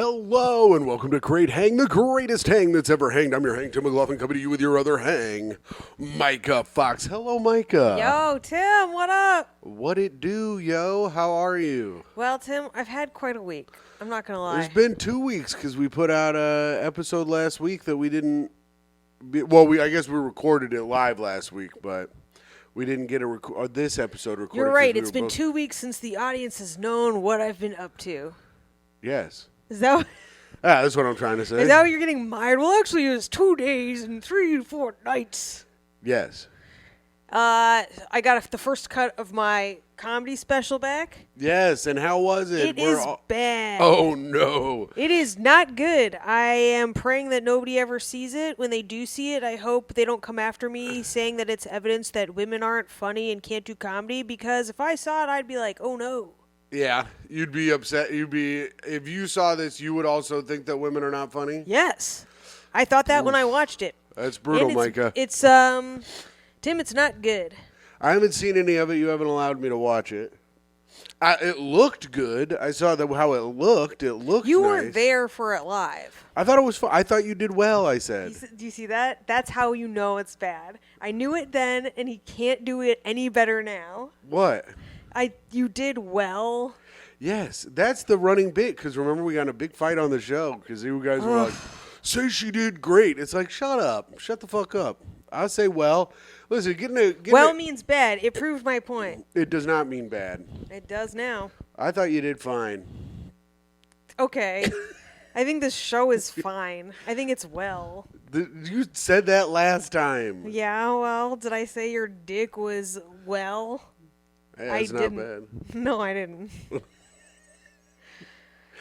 Hello and welcome to Great Hang, the greatest hang that's ever hanged. I'm your hang, Tim McLaughlin, coming to you with your other hang, Myka Fox. Hello, Myka. Yo, Tim, what up? What it do, yo? How are you? Well, Tim, I've had quite a week. I'm not going to lie. There's been 2 weeks because we put out an episode last week that we didn't. I guess we recorded it live last week, but we didn't get this episode recorded. You're right. It's been 2 weeks since the audience has known what I've been up to. Yes. Is that that's what I'm trying to say. Is that what you're getting mired? Well, actually, it was 2 days and 3 4 nights. Yes. I got the first cut of my comedy special back. Yes, and how was it? It is bad. Oh, no. It is not good. I am praying that nobody ever sees it. When they do see it, I hope they don't come after me saying that it's evidence that women aren't funny and can't do comedy, because if I saw it, I'd be like, oh, no. Yeah, you'd be upset. If you saw this, you would also think that women are not funny? Yes. I thought that when I watched it. That's brutal, Myka. Tim, it's not good. I haven't seen any of it. You haven't allowed me to watch it. It looked good. I saw how it looked. It looked You nice. weren't there for it live. I thought it was fun. I thought you did well, I said. Do you see that? That's how you know it's bad. I knew it then, and he can't do it any better now. What? You did well. Yes, that's the running bit, because remember we got in a big fight on the show because you guys were like, say she did great. It's like, shut up. Shut the fuck up. I say well. Listen, means bad. It proved my point. It does not mean bad. It does now. I thought you did fine. Okay. I think this show is fine. I think it's well. You said that last time. Yeah, well, did I say your dick was well? Hey, that's not bad. No, I didn't.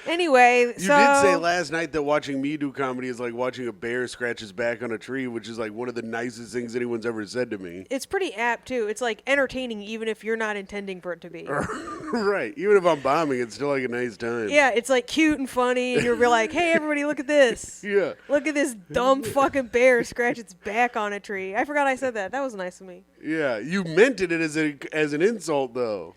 Anyway, you did say last night that watching me do comedy is like watching a bear scratch his back on a tree, which is like one of the nicest things anyone's ever said to me. It's pretty apt, too. It's like entertaining even if you're not intending for it to be. Right. Even if I'm bombing, it's still like a nice time. Yeah, it's like cute and funny, and you're like, hey, everybody, look at this. Yeah. Look at this dumb fucking bear scratch its back on a tree. I forgot I said that. That was nice of me. Yeah. You meant it as an insult, though.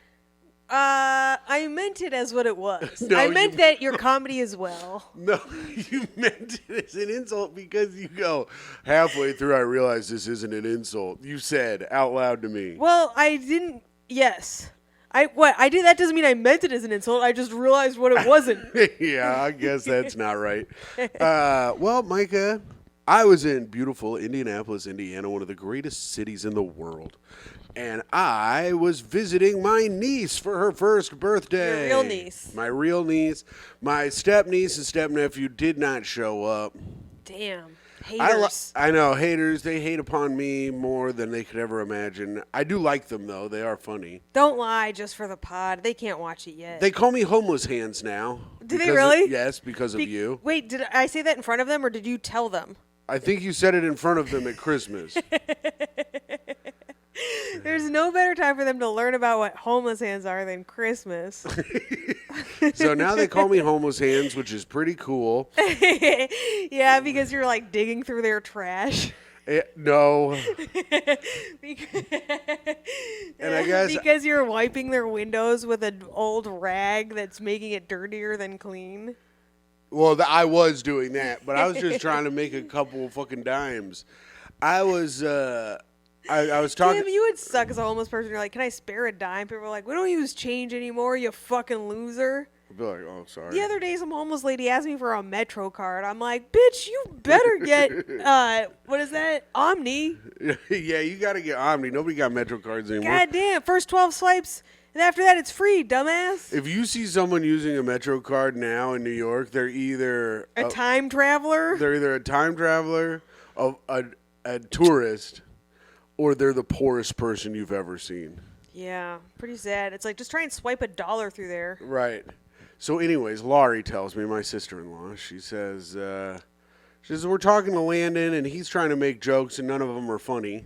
I meant it as what it was. No, I meant that your comedy is well. No, you meant it as an insult because you go, halfway through I realized this isn't an insult. You said out loud to me. Well, I didn't. Yes. I did. That doesn't mean I meant it as an insult. I just realized what it wasn't. Yeah, I guess that's not right. Well, Myka, I was in beautiful Indianapolis, Indiana, one of the greatest cities in the world. And I was visiting my niece for her first birthday. Your real niece. My real niece. My step-niece and step-nephew did not show up. Damn. Haters. I know, haters. They hate upon me more than they could ever imagine. I do like them, though. They are funny. Don't lie just for the pod. They can't watch it yet. They call me Homeless Hands now. Do they really? Yes, because of you. Wait, did I say that in front of them, or did you tell them? I think you said it in front of them at Christmas. There's no better time for them to learn about what homeless hands are than Christmas. So now they call me Homeless Hands, which is pretty cool. Yeah, because you're like digging through their trash. No. And I guess because you're wiping their windows with an old rag that's making it dirtier than clean. Well, I was doing that, but I was just trying to make a couple fucking dimes. I was talking. Tim, you would suck as a homeless person. You're like, can I spare a dime? People are like, we don't use change anymore, you fucking loser. I'd be like, oh, sorry. The other day, some homeless lady asked me for a Metro card. I'm like, bitch, you better get, what is that? Omni. Yeah, you got to get Omni. Nobody got Metro cards anymore. God damn, first 12 swipes, and after that, it's free, dumbass. If you see someone using a Metro card now in New York, they're either a time traveler. They're either a time traveler, a tourist, or they're the poorest person you've ever seen. Yeah, pretty sad. It's like, just try and swipe $1 through there. Right. So anyways, Laurie tells me, my sister-in-law, she says, we're talking to Landon, and he's trying to make jokes, and none of them are funny.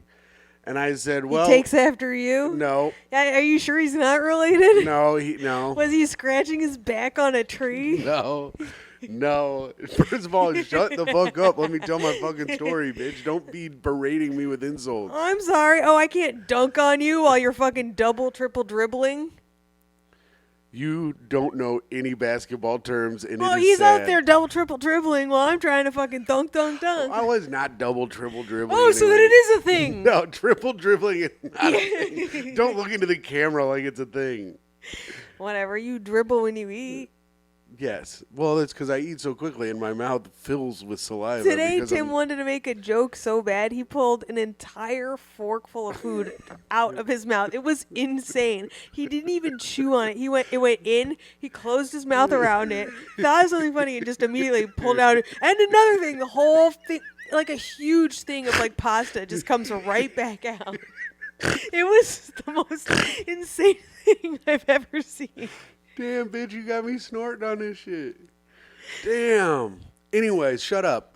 And I said, well... He takes after you? No. Are you sure he's not related? No, no. Was he scratching his back on a tree? No. No. First of all, shut the fuck up. Let me tell my fucking story, bitch. Don't be berating me with insults. I'm sorry. Oh, I can't dunk on you while you're fucking double, triple dribbling? You don't know any basketball terms, and Well, it is he's sad. out there double, triple dribbling while I'm trying to fucking dunk. I was not double, triple dribbling. Oh, so then anyway. it is a thing. No, triple dribbling is not a thing. Don't look into the camera like it's a thing. Whatever, you dribble when you eat. Yes. Well, it's because I eat so quickly and my mouth fills with saliva. Today, because Tim I'm- wanted to make a joke so bad, he pulled an entire fork full of food out of his mouth. It was insane. He didn't even chew on it. It went in, he closed his mouth around it, thought of something funny, and just immediately pulled out. And another thing, the whole thing, like a huge thing of like pasta, just comes right back out. It was the most insane thing I've ever seen. Damn, bitch, you got me snorting on this shit. Damn. Anyways, shut up.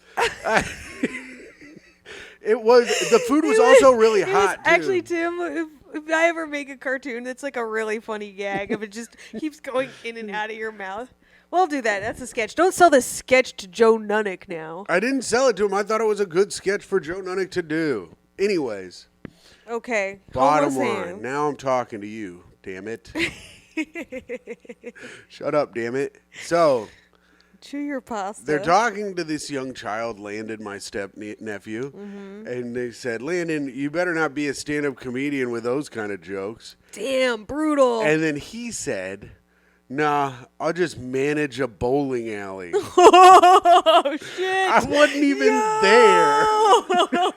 The food was also really hot, too. Actually, Tim, if I ever make a cartoon that's like a really funny gag, if it just keeps going in and out of your mouth, we'll do that. That's a sketch. Don't sell this sketch to Joe Nunnick now. I didn't sell it to him. I thought it was a good sketch for Joe Nunnick to do. Anyways. Okay. Bottom Homo line. Sam. Now I'm talking to you, damn it. Shut up, damn it. So, Chew your pasta. they're talking to this young child, Landon, my step nephew, and they said, Landon, you better not be a stand-up comedian with those kind of jokes. Damn, brutal. And then he said, nah, I'll just manage a bowling alley. Oh, shit. I wasn't even there.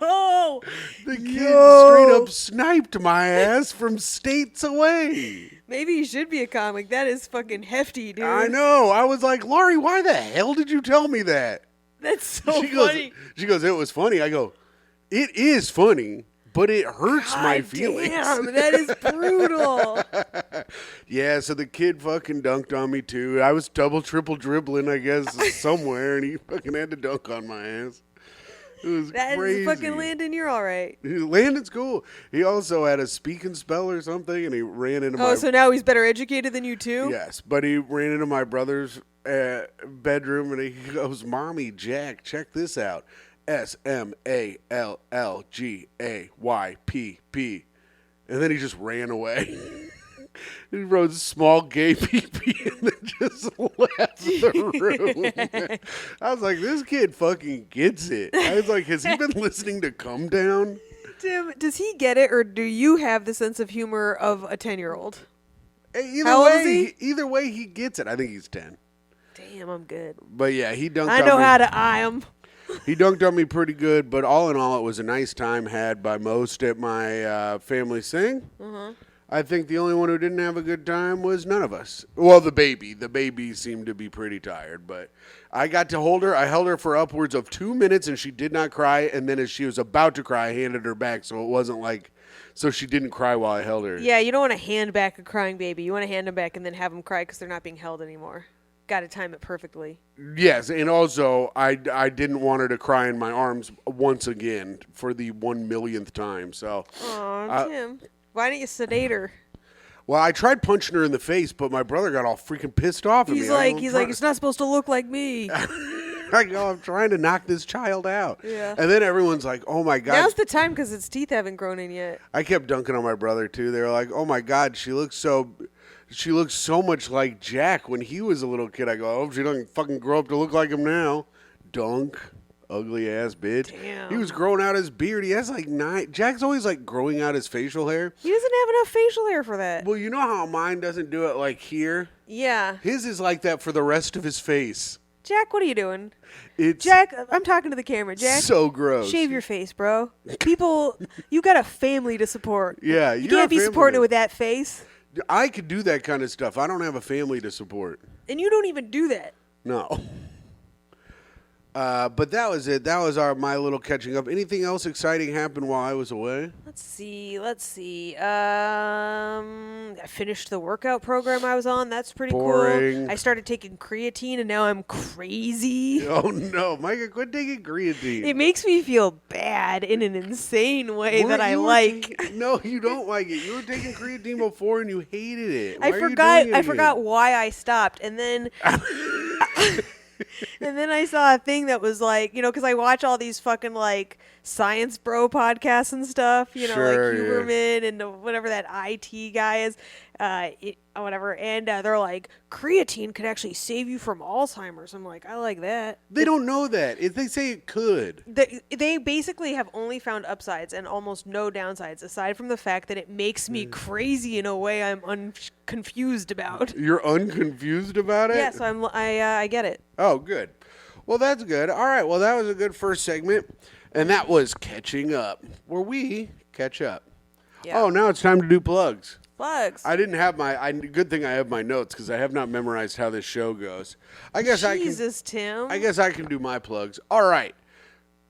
No. The kid straight up sniped my ass from states away. Maybe you should be a comic. That is fucking hefty, dude. I know. I was like, Laurie, why the hell did you tell me that? That's so She funny. goes, it was funny. I go, it is funny, but it hurts my God feelings. Damn, that is brutal. Yeah, so the kid fucking dunked on me too. I was double, triple dribbling, I guess, somewhere, and he fucking had to dunk on my ass. It was That crazy. is fucking Landon. You're all right. Landon's cool. He also had a speaking spell or something, and he ran into my... Oh, so now he's better educated than you too? Yes, but he ran into my brother's bedroom, and he goes, Mommy, Jack, check this out. SMALLGAYPP. And then he just ran away. He wrote small gay PP and then just left the room. I was like, this kid fucking gets it. I was like, has he been listening to Come Down? Tim, does he get it, or do you have the sense of humor of a 10-year-old? Either How old way, is either way, he gets it. I think he's 10. Damn, I'm good. But yeah, he dunked I on know me. how to eye him. He dunked on me pretty good, but all in all, it was a nice time had by most at my family sing. I think the only one who didn't have a good time was none of us. Well, the baby. The baby seemed to be pretty tired, but I got to hold her. I held her for upwards of 2 minutes, and she did not cry. And then as she was about to cry, I handed her back, so it wasn't like, so she didn't cry while I held her. Yeah, you don't want to hand back a crying baby. You want to hand them back and then have them cry because they're not being held anymore. Got to time it perfectly. Yes, and also I didn't want her to cry in my arms once again for the 1,000,000th time. So, Aw, Tim. Why didn't you sedate her? well, I tried punching her in the face, but my brother got all freaking pissed off at me. He's like, it's not supposed to look like me. I go, I'm trying to knock this child out. Yeah. And then everyone's like, oh my God. Now's the time because its teeth haven't grown in yet. I kept dunking on my brother too. They were like, oh my God, she looks so much like Jack when he was a little kid. I go, oh, she doesn't fucking grow up to look like him now. Dunk. Ugly ass bitch. Damn. He was growing out his beard. He has like 9. Jack's always like growing out his facial hair. He doesn't have enough facial hair for that. Well, you know how mine doesn't do it like here? Yeah. His is like that for the rest of his face. Jack, what are you doing? It's Jack, I'm talking to the camera. Jack, so gross. shave your face, bro. People, you got a family to support. Yeah, You you're a can't be family supporting it man. with that face. I could do that kind of stuff. I don't have a family to support. And you don't even do that. No. But that was it. That was my little catching up. Anything else exciting happened while I was away? Let's see. I finished the workout program I was on. That's pretty Boring. cool. I started taking creatine, and now I'm crazy. Oh no, Micah, quit taking creatine. It makes me feel bad in an insane way that Weren't I you like. No, you don't like it. You were taking creatine before and you hated it. Why I are you forgot. doing it I again? forgot why I stopped, and then. And then I saw a thing that was like, because I watch all these fucking like science bro podcasts and stuff, Sure, like yeah. Huberman and whatever that IT guy is. whatever, and they're like, creatine could actually save you from Alzheimer's. I'm like, I like that. They don't know that. If they say it could. They basically have only found upsides and almost no downsides, aside from the fact that it makes me crazy in a way I'm confused about. You're unconfused about it? Yeah, so I get it. Oh, good. Well, that's good. All right. Well, that was a good first segment. And that was Catching Up, where we catch up. Yeah. Oh, now it's time to do plugs. Plugs. I didn't have good thing I have my notes because I have not memorized how this show goes. Jesus, Tim. I guess I can do my plugs. All right.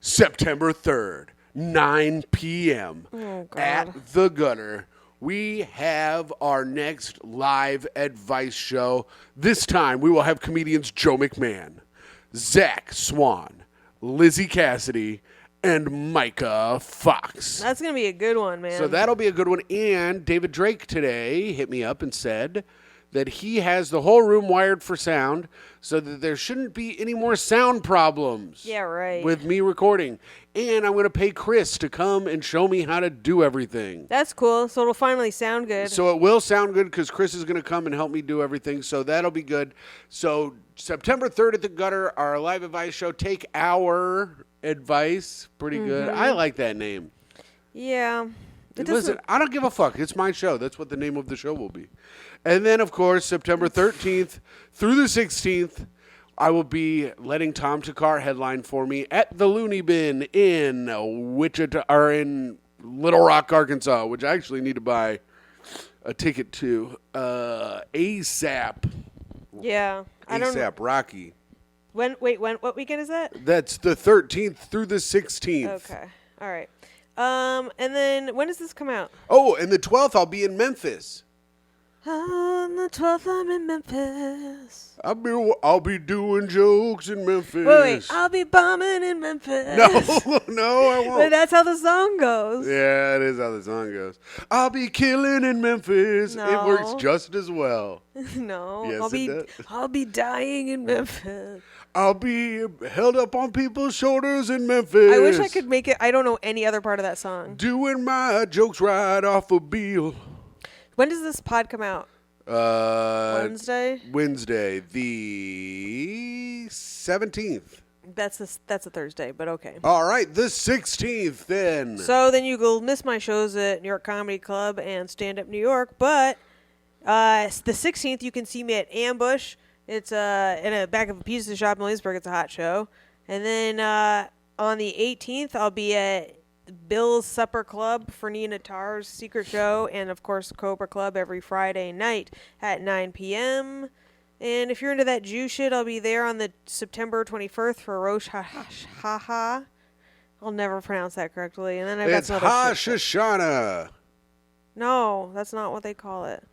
September 3rd, 9 p.m. Oh, God. At The Gutter. We have our next live advice show. This time we will have comedians Joe McMahon, Zach Swan, Lizzie Cassidy, and Micah Fox. That's going to be a good one, man. So that'll be a good one. And David Drake today hit me up and said that he has the whole room wired for sound so that there shouldn't be any more sound problems. Yeah, right. With me recording. And I'm going to pay Chris to come and show me how to do everything. That's cool. So it'll finally sound good. So it will sound good because Chris is going to come and help me do everything. So that'll be good. So September 3rd at The Gutter, our live advice show. Take our advice. Pretty good. I like that name. Yeah. Listen, I don't give a fuck. It's my show. That's what the name of the show will be. And then, of course, September 13th through the 16th, I will be letting Tom Takar headline for me at the Looney Bin in Wichita, or in Little Rock, Arkansas, which I actually need to buy a ticket to ASAP. Yeah. I don't know. ASAP Rocky. When? What weekend is that? That's the 13th through the 16th. Okay. All right. And then when does this come out? Oh, and the 12th, I'll be in Memphis. On the 12th, I'm in Memphis. I'll be doing jokes in Memphis. Wait, I'll be bombing in Memphis. No, I won't. But that's how the song goes. Yeah, it is how the song goes. I'll be killing in Memphis. No. It works just as well. No, Yes, I'll be dying in Memphis. I'll be held up on people's shoulders in Memphis. I wish I could make it. I don't know any other part of that song. Doing my jokes right off a Beale. When does this pod come out? Wednesday, the 17th. That's a Thursday, but okay. All right, the 16th then. So then you will miss my shows at New York Comedy Club and Stand Up New York, but the 16th you can see me at Ambush. It's in a back of a pizza shop in Williamsburg. It's a hot show. And then on the 18th I'll be at Bill's Supper Club for Nina Tarr's secret show, and of course Cobra Club every Friday night at 9 p.m. And if you're into that Jew shit, I'll be there on the September 21st for Rosh Hashanah. I'll never pronounce that correctly. And then I've got It's some other shit. Hashanah. No, that's not what they call it.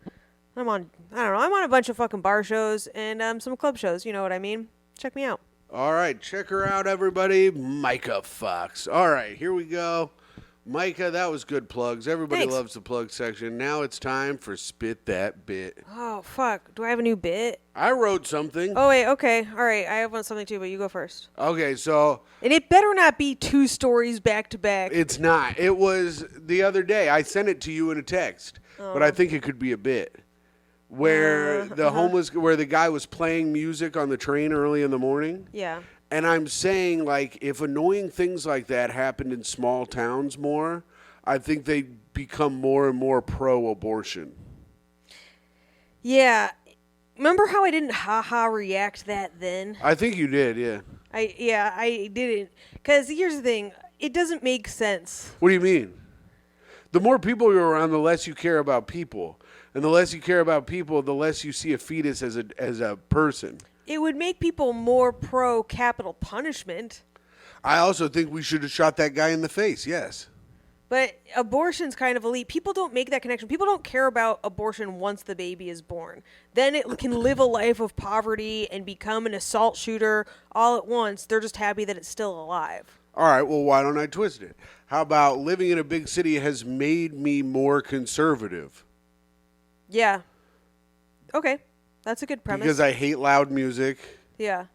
I'm on a bunch of fucking bar shows and some club shows. You know what I mean? Check me out. All right, check her out, everybody. Micah Fox. All right, here we go. Micah, that was good plugs. Everybody Thanks. loves the plug section. Now it's time for Spit That Bit. Oh, fuck. Do I have a new bit? I wrote something. Oh, wait. Okay. All right. I have something too, but you go first. Okay, so And it better not be two stories back to back. it's not. It was the other day. I sent it to you in a text, but I think it could be a bit. Where where the guy was playing music on the train early in the morning. Yeah. And I'm saying, like, if annoying things like that happened in small towns more, I think they become more and more pro-abortion. Yeah. Remember how I didn't react that then? I think you did, yeah. I didn't. Because here's the thing. It doesn't make sense. What do you mean? The more people you're around, the less you care about people. And the less you care about people, the less you see a fetus as a person. It would make people more pro-capital punishment. I also think we should have shot that guy in the face, yes. But abortion's kind of elite. People don't make that connection. People don't care about abortion once the baby is born. Then it can live a life of poverty and become an assault shooter all at once. They're just happy that it's still alive. All right, well, why don't I twist it? How about living in a big city has made me more conservative? Yeah. Okay. That's a good premise. Because I hate loud music. Yeah.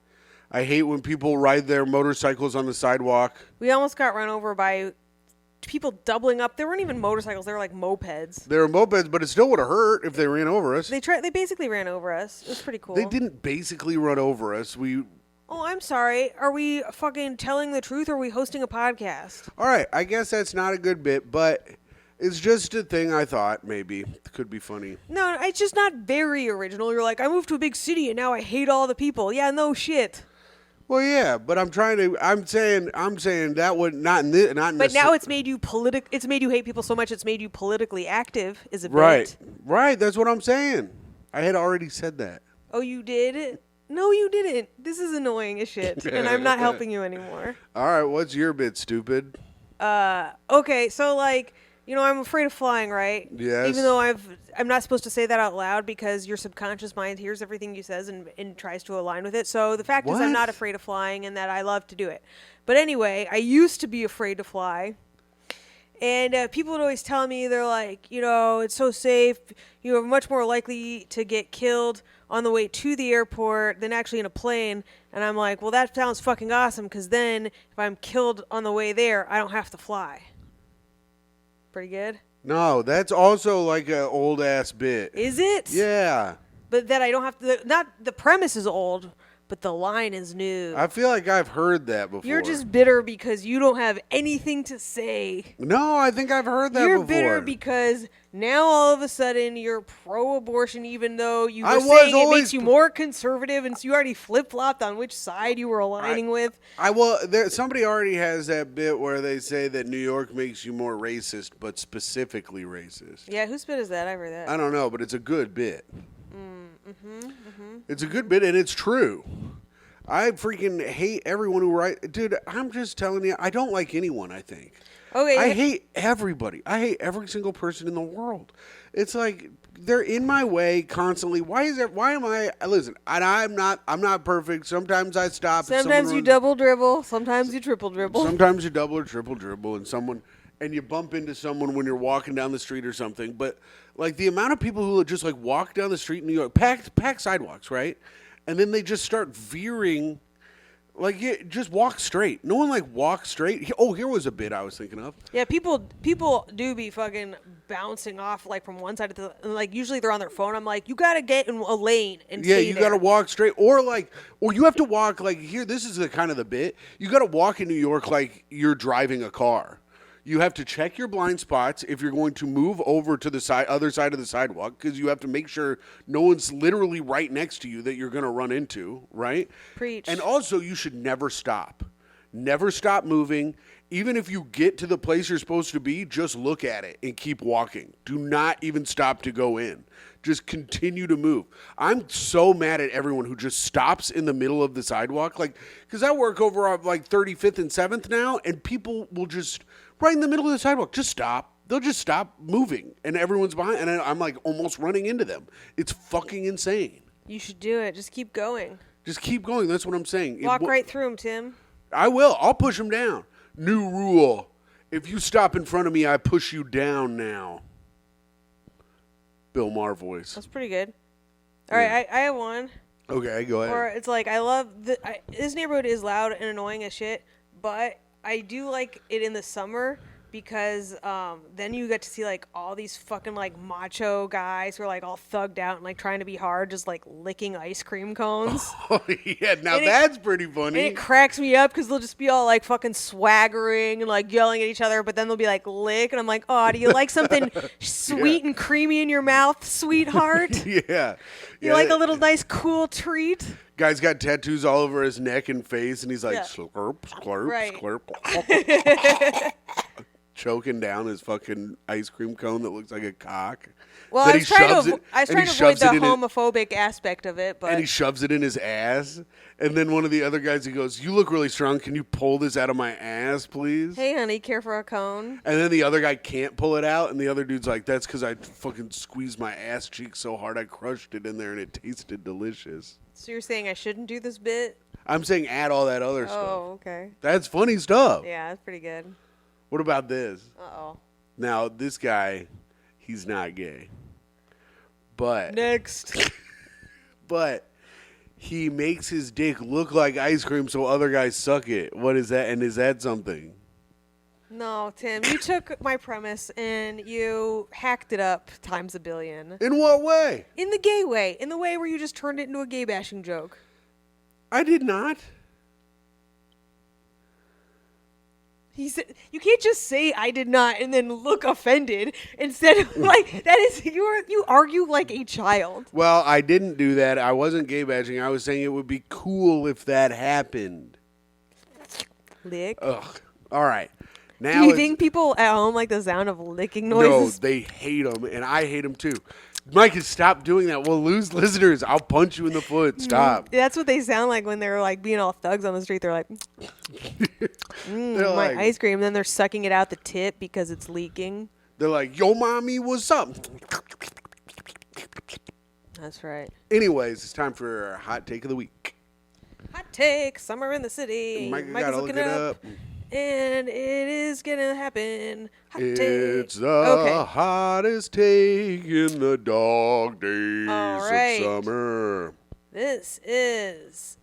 I hate when people ride their motorcycles on the sidewalk. We almost got run over by people doubling up. They weren't even motorcycles. They were like mopeds. They were mopeds, but it still would have hurt if they ran over us. They basically ran over us. It was pretty cool. They didn't basically run over us. Oh, I'm sorry. Are we fucking telling the truth, or are we hosting a podcast? All right, I guess that's not a good bit, but it's just a thing I thought maybe could be funny. No, it's just not very original. You're like, I moved to a big city and now I hate all the people. Yeah, no shit. Well, yeah, but I'm saying that would not But now it's made you It's made you hate people so much. It's made you politically active. Is it right? Right. That's what I'm saying. I had already said that. Oh, you did? No, you didn't. This is annoying as shit, and I'm not helping you anymore. All right, what's your bit, stupid? Okay, so like, I'm afraid of flying, right? Yes. Even though I'm not supposed to say that out loud because your subconscious mind hears everything you says and tries to align with it. So the fact is I'm not afraid of flying and that I love to do it. But anyway, I used to be afraid to fly. And people would always tell me, they're like, it's so safe. You're much more likely to get killed on the way to the airport than actually in a plane. And I'm like, well, that sounds fucking awesome because then if I'm killed on the way there, I don't have to fly. Pretty good? No, that's also like an old-ass bit. Is it? Yeah. But that I don't have to... Not the premise is old, but the line is new. I feel like I've heard that before. You're just bitter because you don't have anything to say. No, I think I've heard that You're before. bitter because now all of a sudden you're pro-abortion even though you were saying it makes you more conservative, and so you already flip-flopped on which side you were aligning with. Somebody already has that bit where they say that New York makes you more racist, but specifically racist. Yeah, whose bit is that? I've heard that. I don't know, but it's a good bit. It's a good bit, and it's true. I freaking hate everyone who writes. Dude, I'm just telling you, I don't like anyone, I think. Okay. I hate everybody. I hate every single person in the world. It's like they're in my way constantly. Why am I? Listen, I'm not perfect. Sometimes I stop. Sometimes you double dribble. Sometimes you triple dribble. Sometimes you double or triple dribble, and you bump into someone when you're walking down the street or something. But like the amount of people who would just like walk down the street in New York, packed sidewalks, right? And then they just start veering. Like, yeah, just walk straight. No one, like, walks straight. Oh, here was a bit I was thinking of. Yeah, people do be fucking bouncing off, like, from one side to the... Like, usually they're on their phone. I'm like, you got to get in a lane and yeah, stay you there. got to walk straight. Or you have to walk, like, here, this is the kind of the bit. You got to walk in New York like you're driving a car. You have to check your blind spots if you're going to move over to the other side of the sidewalk, because you have to make sure no one's literally right next to you that you're going to run into, right? Preach. And also, you should never stop. Never stop moving. Even if you get to the place you're supposed to be, just look at it and keep walking. Do not even stop to go in. Just continue to move. I'm so mad at everyone who just stops in the middle of the sidewalk. Like, because I work over on like 35th and 7th now, and people will just... right in the middle of the sidewalk, just stop. They'll just stop moving, and everyone's behind, and I'm like almost running into them. It's fucking insane. You should do it. Just keep going. Just keep going. That's what I'm saying. Walk right through them, Tim. I will. I'll push them down. New rule. If you stop in front of me, I push you down now. Bill Maher voice. That's pretty good. All right, I have one. Okay, go ahead. Or it's like, I love... this neighborhood is loud and annoying as shit, but... I do like it in the summer because then you get to see like all these fucking like macho guys who are like all thugged out and like trying to be hard, just like licking ice cream cones. Oh yeah, now that's pretty funny. And it cracks me up because they'll just be all like fucking swaggering and like yelling at each other, but then they'll be like lick, and I'm like, oh, do you like something sweet and creamy in your mouth, sweetheart? Yeah. You like a little nice cool treat? Guy's got tattoos all over his neck and face, and he's like, slurp, slurp, slurp. Choking down his fucking ice cream cone that looks like a cock. Well, I was trying to avoid the homophobic aspect of it, but... And he shoves it in his ass. And then one of the other guys, he goes, you look really strong. Can you pull this out of my ass, please? Hey, honey, care for a cone? And then the other guy can't pull it out, and the other dude's like, that's because I fucking squeezed my ass cheek so hard I crushed it in there, and it tasted delicious. So you're saying I shouldn't do this bit? I'm saying add all that other stuff. Oh, okay. That's funny stuff. Yeah, that's pretty good. What about this? Uh-oh. Now, this guy, he's not gay. But... next. But he makes his dick look like ice cream so other guys suck it. What is that? And is that something? No, Tim, you took my premise and you hacked it up times a billion. In what way? In the gay way. In the way where you just turned it into a gay bashing joke. I did not. He said, you can't just say I did not and then look offended. Instead of that is you argue like a child. Well, I didn't do that. I wasn't gay bashing. I was saying it would be cool if that happened. Lick. Ugh. All right. Now Do you think people at home like the sound of licking noises? No, they hate them, and I hate them too. Mike, stop doing that. We'll lose listeners. I'll punch you in the foot. Stop. That's what they sound like when they're like being all thugs on the street. They're like, They're my like, ice cream. And then they're sucking it out the tip because it's leaking. They're like, yo, mommy, what's up? That's right. Anyways, it's time for our hot take of the week. Hot take, summer in the city. Mike Mike gotta is look looking it up. up. And it is going to happen. Hot It's take. the hottest take in the dog days All right. of summer. This is,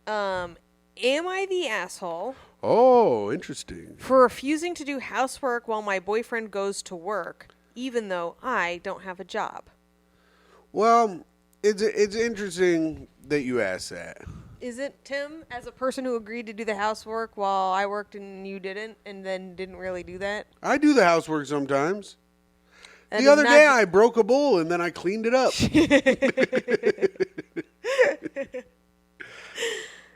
am I the asshole Oh, interesting. for refusing to do housework while my boyfriend goes to work, even though I don't have a job? Well, it's interesting that you asked that. Is it, Tim, as a person who agreed to do the housework while I worked and you didn't, and then didn't really do that? I do the housework sometimes. That The is other not day the- I broke a bowl and then I cleaned it up.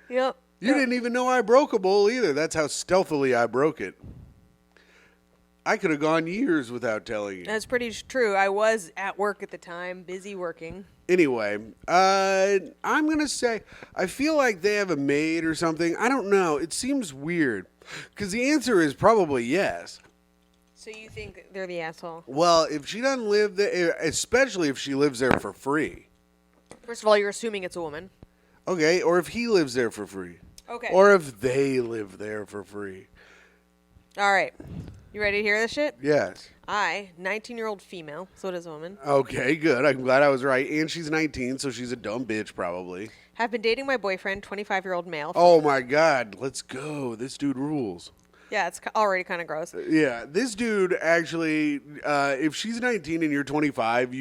Yep. You didn't even know I broke a bowl either. That's how stealthily I broke it. I could have gone years without telling you. That's pretty true. I was at work at the time, busy working. Anyway, I'm going to say, I feel like they have a maid or something. I don't know. It seems weird. Because the answer is probably yes. So you think they're the asshole? Well, if she doesn't live there, especially if she lives there for free. First of all, you're assuming it's a woman. Okay, or if he lives there for free. Okay. Or if they live there for free. All right. You ready to hear this shit? Yes. 19-year-old female, so it is a woman, Okay, good. I'm glad I was right. And she's 19, so she's a dumb bitch probably. have been dating my boyfriend, 25-year-old male. Oh my God, let's go. This dude rules. Yeah, it's already kind of gross. Yeah, this dude actually, if she's 19 and you're 25,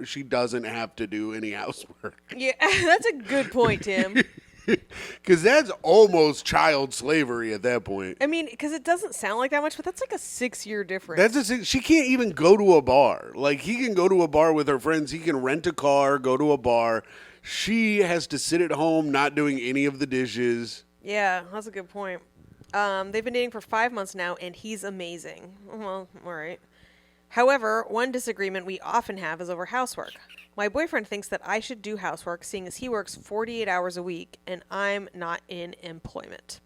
she doesn't have to do any housework. Yeah, that's a good point, Tim. Because that's almost child slavery at that point. I mean, because it doesn't sound like that much, but that's like a 6-year difference. She can't even go to a bar. Like, he can go to a bar with her friends. He can rent a car, go to a bar. She has to sit at home not doing any of the dishes. Yeah, that's a good point. They've been dating for 5 months now, and he's amazing. Well, all right. However, one disagreement we often have is over housework. My boyfriend thinks that I should do housework, seeing as he works 48 hours a week, and I'm not in employment.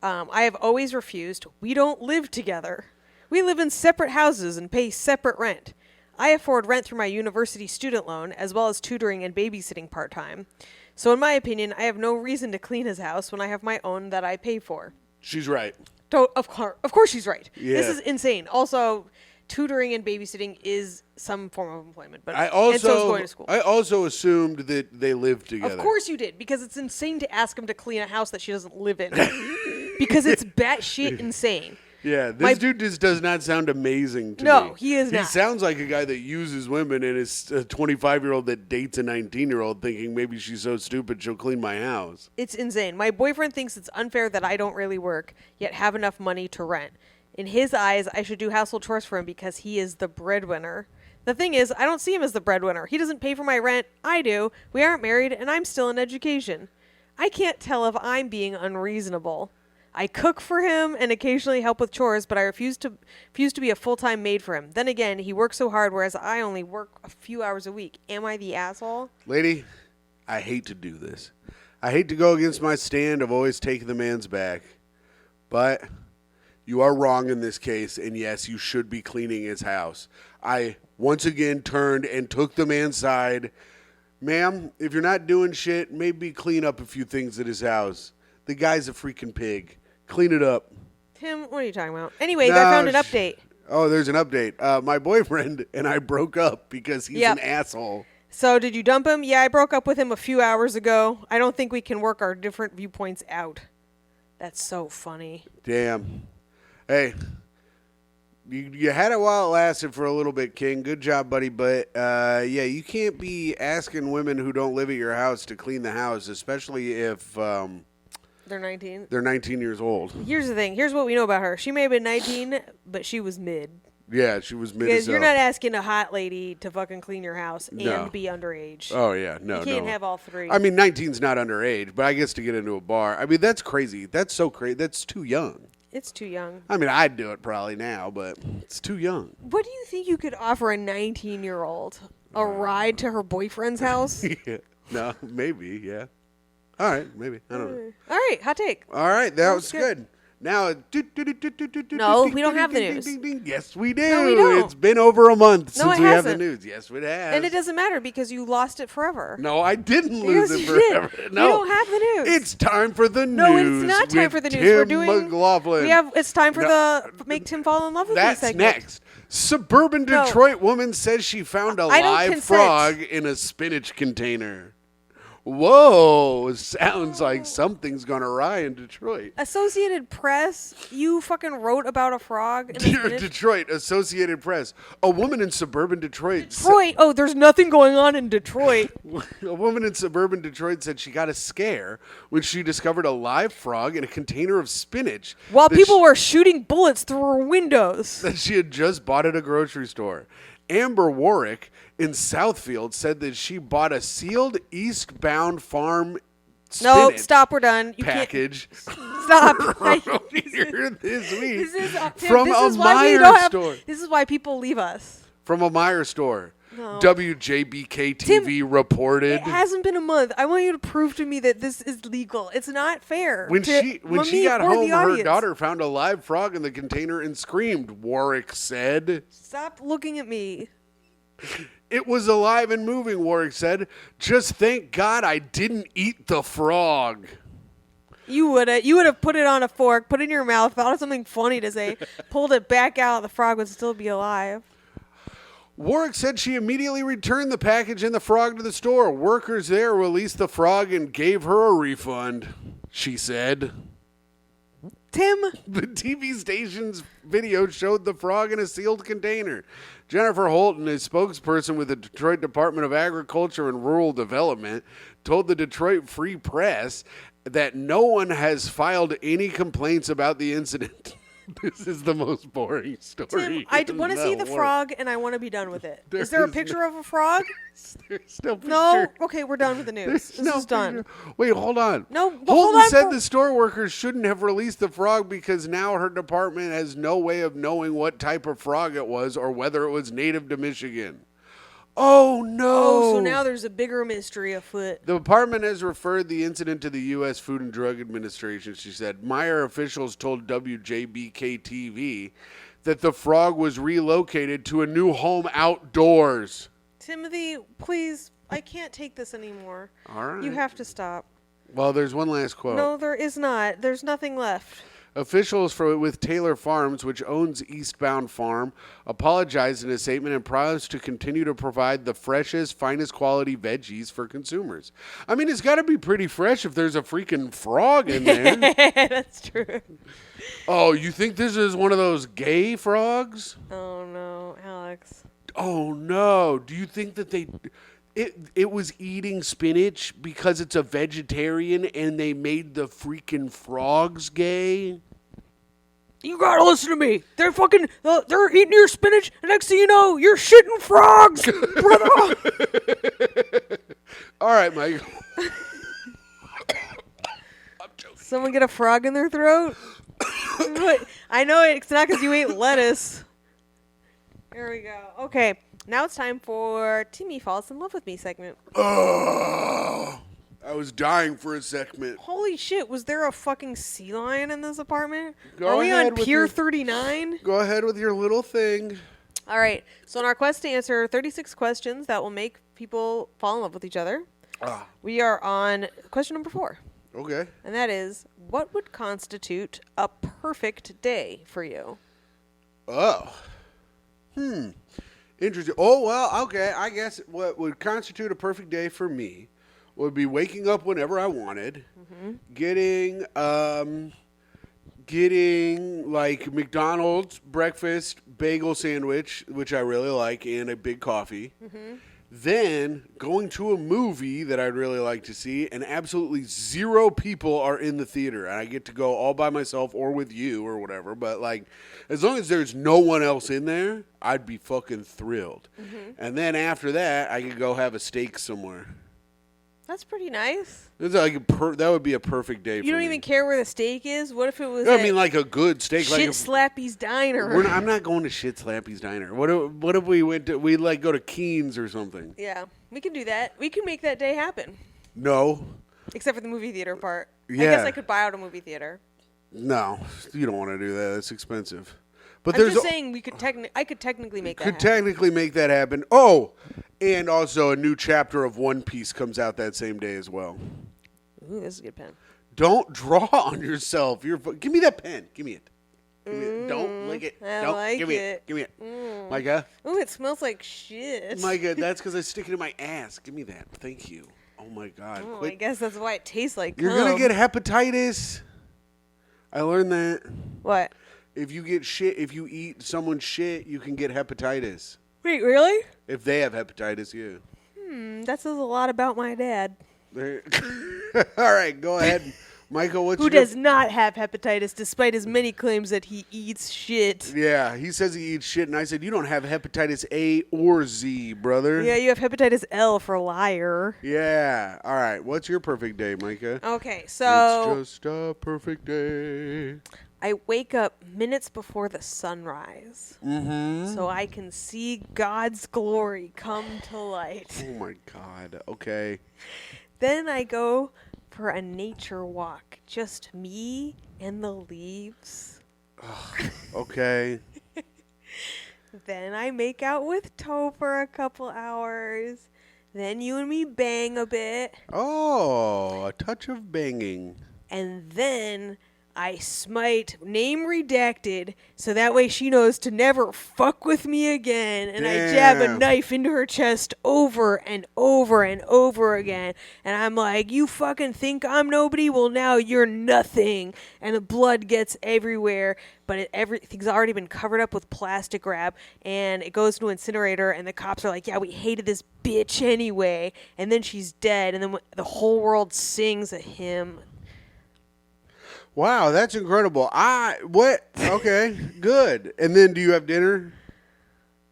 I have always refused. We don't live together. We live in separate houses and pay separate rent. I afford rent through my university student loan, as well as tutoring and babysitting part-time. So in my opinion, I have no reason to clean his house when I have my own that I pay for. She's right. Of course she's right. Yeah. This is insane. Also, tutoring and babysitting is some form of employment, but I and so is also going to school. I also assumed that they lived together. Of course you did, because it's insane to ask him to clean a house that she doesn't live in. Because it's batshit insane. Yeah, this dude just does not sound amazing to me. No, he is He not. sounds like a guy that uses women and is a 25-year-old that dates a 19-year-old thinking maybe she's so stupid she'll clean my house. It's insane. My boyfriend thinks it's unfair that I don't really work, yet have enough money to rent. In his eyes, I should do household chores for him because he is the breadwinner. The thing is, I don't see him as the breadwinner. He doesn't pay for my rent. I do. We aren't married, and I'm still in education. I can't tell if I'm being unreasonable. I cook for him and occasionally help with chores, but I refuse to be a full-time maid for him. Then again, he works so hard, whereas I only work a few hours a week. Am I the asshole? Lady, I hate to do this. I hate to go against my stand of always taking the man's back. But you are wrong in this case, and yes, you should be cleaning his house. I once again turned and took the man's side. Ma'am, if you're not doing shit, maybe clean up a few things at his house. The guy's a freaking pig. Clean it up. Tim, what are you talking about? Anyway, I found an update. Oh, there's an update. My boyfriend and I broke up because he's an asshole. So did you dump him? Yeah, I broke up with him a few hours ago. I don't think we can work our different viewpoints out. That's so funny. Damn. Hey, you had it while it lasted for a little bit, King. Good job, buddy. But yeah, you can't be asking women who don't live at your house to clean the house, especially if They're 19. they're 19 years old. Here's the thing. Here's what we know about her. She may have been 19, but she was mid. Yeah, she was mid. Because as you're hell. not asking a hot lady to fucking clean your house No. and be underage. Oh yeah, no, You can't no. have all three. I mean, 19's not underage, but I guess to get into a bar, I mean, that's crazy. That's so crazy. That's too young. It's too young. I mean, I'd do it probably now, but it's too young. What do you think you could offer a 19-year-old? A ride to her boyfriend's house? Yeah. No, maybe, yeah. All right, maybe. I don't know. All right, hot take. All right, that was good. good. Now, No, we don't have the news. Yes, we do. No, we don't. It's been over a month No, since it we have the hasn't. news. Yes, it has. And it doesn't matter because you lost it forever. No, I didn't lose Yes, it you did. forever. No, We don't have the news. It's time for the No, news. it's not time with for the news. Tim We're doing. McLaughlin. It's time for No, the make Tim fall in love with me That's segment. next. Suburban No. Detroit woman says she found a I don't live consent. frog in a spinach container. Whoa, sounds like something's gone awry in Detroit. Associated Press, you fucking wrote about a frog in a Dear spinach? Detroit, Associated Press. A woman in suburban Detroit. Detroit. Oh, there's nothing going on in Detroit. A woman in suburban Detroit said she got a scare when she discovered a live frog in a container of spinach. While that people were shooting bullets through her windows. that she had just bought at a grocery store. Amber Warwick in Southfield said that she bought a sealed eastbound farm No, spinach stop. We're done. You package can't stop. earlier this week This is Tim, from this a is why we Meijer don't have, store. This is why people leave us. From a Meijer store. No. WJBK TV reported. It hasn't been a month. I want you to prove to me that this is legal. It's not fair. When to she me got or the home, her audience. daughter found a live frog in the container and screamed, Warwick said. Stop looking at me. It was alive and moving, Warwick said. Just thank God I didn't eat the frog. You would have put it on a fork, put it in your mouth, thought of something funny to say, pulled it back out, the frog would still be alive. Warwick said she immediately returned the package and the frog to the store. Workers there released the frog and gave her a refund, she said. Tim, The TV station's video showed the frog in a sealed container. Jennifer Holton, a spokesperson with the Detroit Department of Agriculture and Rural Development, told the Detroit Free Press that no one has filed any complaints about the incident. This is the most boring story. Tim, I want to see the frog and I want to be done with it. Is there a picture of a frog? There's no picture. No? Okay, we're done with the news. There's This no is done. picture. Wait, hold on. No, but Holton hold on said for- the store workers shouldn't have released the frog because now her department has no way of knowing what type of frog it was or whether it was native to Michigan. Oh, no. Oh, so now there's a bigger mystery afoot. The department has referred the incident to the U.S. Food and Drug Administration, she said. Meijer officials told WJBK-TV that the frog was relocated to a new home outdoors. Timothy, please, I can't take this anymore. All right. You have to stop. Well, there's one last quote. No, there is not. There's nothing left. Officials with Taylor Farms, which owns Eastbound Farm, apologized in a statement and promised to continue to provide the freshest, finest quality veggies for consumers. I mean, it's got to be pretty fresh if there's a freaking frog in there. That's true. Oh, you think this is one of those gay frogs? Oh, no, Alex. Oh, no. Do you think that it was eating spinach because it's a vegetarian and they made the freaking frogs gay? You gotta listen to me. They're fucking, they're eating your spinach, and next thing you know, you're shitting frogs, brother. All right, Mike. Someone get a frog in their throat? I know it's not because you ate lettuce. Here we go. Okay, now it's time for Timmy Falls in Love with Me segment. Oh, I was dying for a segment. Holy shit, was there a fucking sea lion in this apartment? Go Are we ahead on with Pier your- 39? Go ahead with your little thing. All right, so on our quest to answer 36 questions that will make people fall in love with each other, we are on question number 4. Okay. And that is, what would constitute a perfect day for you? Oh. Interesting. Oh, well, okay. I guess what would constitute a perfect day for me would be waking up whenever I wanted, getting getting like McDonald's breakfast bagel sandwich, which I really like, and a big coffee. Then going to a movie that I'd really like to see, and absolutely 0 people are in the theater, and I get to go all by myself or with you or whatever. But like, as long as there's no one else in there, I'd be fucking thrilled. And then after that, I could go have a steak somewhere. That's pretty nice. It's like that would be a perfect day. You don't even care where the steak is? What if it was I mean, like a good steak. Shit like Slappy's Diner? I'm not going to Shit Slappy's Diner. What if we went to, we'd like go to Keen's or something? Yeah, we can do that. We can make that day happen. No. Except for the movie theater part. Yeah. I guess I could buy out a movie theater. No, you don't want to do that. It's expensive. But I'm just saying we could I could technically make that happen. Technically make that happen. Oh, and also a new chapter of One Piece comes out that same day as well. Ooh, this is a good pen. Don't draw on yourself. Give me that pen. Give me it. Don't lick it. I like give me it. Give me it. Micah. Ooh, it smells like shit. Micah, that's because I stick it in my ass. Give me that. Thank you. Oh my God. Oh, I guess that's why it tastes like You're gonna get hepatitis. I learned that. What? If you you eat someone's shit, you can get hepatitis. Wait, really? If they have hepatitis, yeah. That says a lot about my dad. All right, go ahead. Michael, Who does not have hepatitis despite his many claims that he eats shit. Yeah, he says he eats shit, and I said, you don't have hepatitis A or Z, brother. Yeah, you have hepatitis L for liar. Yeah. All right, what's your perfect day, Micah? Okay, so It's just a perfect day. I wake up minutes before the sunrise. So I can see God's glory come to light. Oh, my God. Okay. Then I go for a nature walk. Just me and the leaves. Okay. Then I make out with Toe for a couple hours. Then you and me bang a bit. Oh, a touch of banging. And then I smite, name redacted, so that way she knows to never fuck with me again. And I jab a knife into her chest over and over and over again. And I'm like, you fucking think I'm nobody? Well, now you're nothing. And the blood gets everywhere, but everything's already been covered up with plastic wrap. And it goes to an incinerator, and the cops are like, yeah, we hated this bitch anyway. And then she's dead, and then the whole world sings a hymn. Wow, that's incredible. Okay, good. And then do you have dinner?